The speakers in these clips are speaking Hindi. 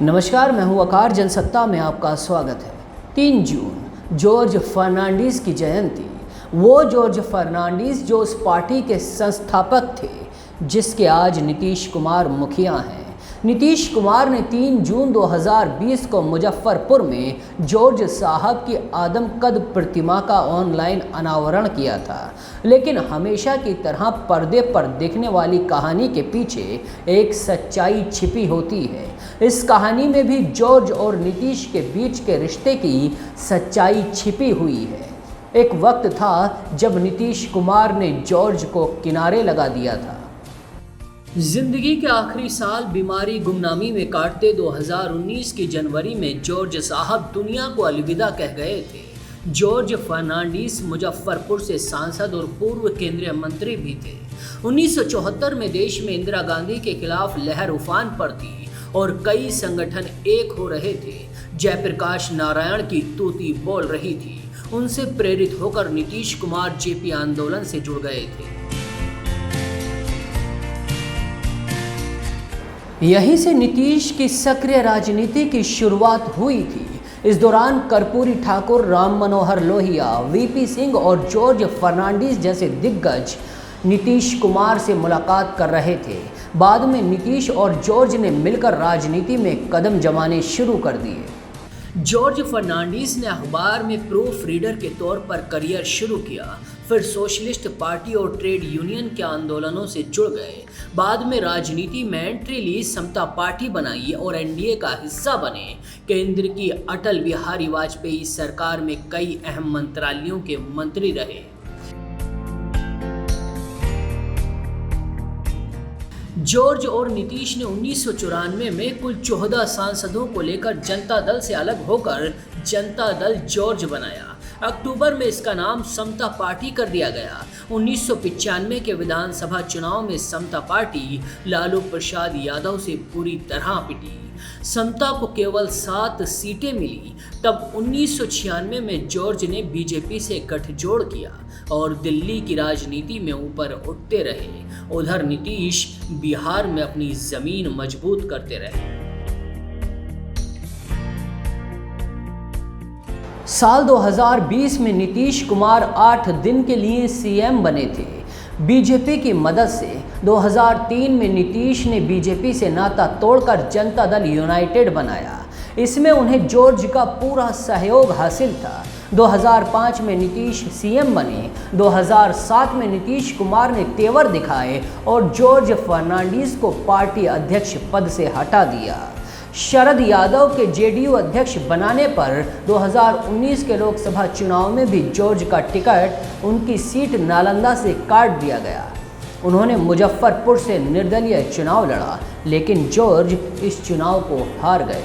नमस्कार, मैं हूं वकार। जनसत्ता में आपका स्वागत है। 3 जून जॉर्ज फर्नांडीज की जयंती। वो जॉर्ज फर्नांडीज जो उस पार्टी के संस्थापक थे जिसके आज नीतीश कुमार मुखिया हैं। नीतीश कुमार ने 3 जून 2020 को मुजफ्फरपुर में जॉर्ज साहब की आदमकद प्रतिमा का ऑनलाइन अनावरण किया था। लेकिन हमेशा की तरह पर्दे पर दिखने वाली कहानी के पीछे एक सच्चाई छिपी होती है। इस कहानी में भी जॉर्ज और नीतीश के बीच के रिश्ते की सच्चाई छिपी हुई है। एक वक्त था जब नीतीश कुमार ने जॉर्ज को किनारे लगा दिया था। जिंदगी के आखिरी साल बीमारी गुमनामी में काटते 2019 की जनवरी में जॉर्ज साहब दुनिया को अलविदा कह गए थे। जॉर्ज फर्नांडीज मुजफ्फरपुर से सांसद और पूर्व केंद्रीय मंत्री भी थे। 1974 में देश में इंदिरा गांधी के खिलाफ लहर उफान पर थी और कई संगठन एक हो रहे थे। जयप्रकाश नारायण की तूती बोल रही थी। उनसे प्रेरित होकर नीतीश कुमार जेपी आंदोलन से जुड़ गए थे। यहीं से नीतीश की सक्रिय राजनीति की शुरुआत हुई थी। इस दौरान कर्पूरी ठाकुर, राम मनोहर लोहिया, वीपी सिंह और जॉर्ज फर्नांडीज जैसे दिग्गज नीतीश कुमार से मुलाकात कर रहे थे। बाद में नीतीश और जॉर्ज ने मिलकर राजनीति में कदम जमाने शुरू कर दिए। जॉर्ज फर्नांडीज ने अखबार में प्रूफ रीडर के तौर पर करियर शुरू किया। फिर सोशलिस्ट पार्टी और ट्रेड यूनियन के आंदोलनों से जुड़ गए। बाद में राजनीति में एंट्री ली, समता पार्टी बनाई और एनडीए का हिस्सा बने। केंद्र की अटल बिहारी वाजपेयी सरकार में कई अहम मंत्रालयों के मंत्री रहे। जॉर्ज और नीतीश ने 1994 में कुल 14 सांसदों को लेकर जनता दल से अलग होकर जनता दल जॉर्ज बनाया। अक्टूबर में इसका नाम समता पार्टी कर दिया गया। 1995 के विधानसभा चुनाव में समता पार्टी लालू प्रसाद यादव से पूरी तरह पिटी। समता को केवल 7 सीटें मिली। तब 1996 में जॉर्ज ने बीजेपी से गठजोड़ किया और दिल्ली की राजनीति में ऊपर उठते रहे। उधर नीतीश बिहार में अपनी जमीन मजबूत करते रहे। साल 2020 में नीतीश कुमार 8 दिन के लिए सीएम बने थे। बीजेपी की मदद से 2003 में नीतीश ने बीजेपी से नाता तोड़कर जनता दल यूनाइटेड बनाया। इसमें उन्हें जॉर्ज का पूरा सहयोग हासिल था। 2005 में नीतीश सीएम बने। 2007 में नीतीश कुमार ने तेवर दिखाए और जॉर्ज फर्नांडीज को पार्टी अध्यक्ष पद से हटा दिया। शरद यादव के जेडीयू अध्यक्ष बनाने पर 2019 के लोकसभा चुनाव में भी जॉर्ज का टिकट उनकी सीट नालंदा से काट दिया गया। उन्होंने मुजफ्फरपुर से निर्दलीय चुनाव लड़ा, लेकिन जॉर्ज इस चुनाव को हार गए।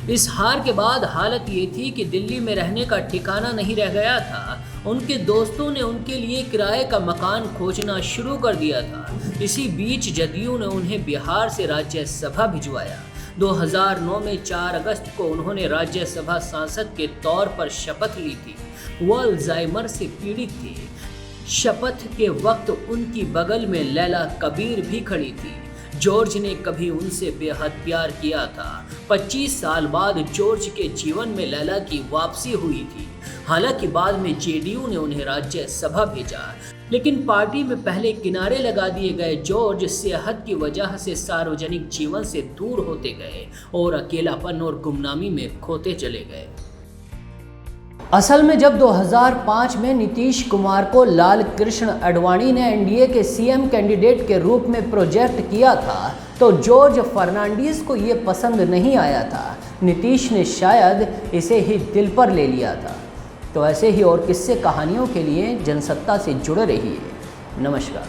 इस हार के बाद हालत ये थी कि दिल्ली में रहने का ठिकाना नहीं रह गया था। उनके दोस्तों ने उनके लिए किराए का मकान खोजना शुरू कर दिया था। इसी बीच जदयू ने उन्हें बिहार से राज्यसभा भिजवाया। 2009 में 4 अगस्त को उन्होंने राज्यसभा सांसद के तौर पर शपथ ली थी। वो अल्जाइमर से पीड़ित थे। शपथ के वक्त उनकी बगल में लैला कबीर भी खड़ी थी। जॉर्ज ने कभी उनसे बेहद प्यार किया था। 25 साल बाद जॉर्ज के जीवन में लैला की वापसी हुई थी। हालांकि बाद में जेडीयू ने उन्हें राज्यसभा भेजा, लेकिन पार्टी में पहले किनारे लगा दिए गए जॉर्ज सेहत की वजह से सार्वजनिक जीवन से दूर होते गए और अकेलापन और गुमनामी में खोते चले गए। असल में जब 2005 में नीतीश कुमार को लाल कृष्ण आडवाणी ने एनडीए के सीएम कैंडिडेट के रूप में प्रोजेक्ट किया था, तो जॉर्ज फर्नांडीज को ये पसंद नहीं आया था। नीतीश ने शायद इसे ही दिल पर ले लिया था। तो ऐसे ही और किस्से कहानियों के लिए जनसत्ता से जुड़े रहिए। नमस्कार।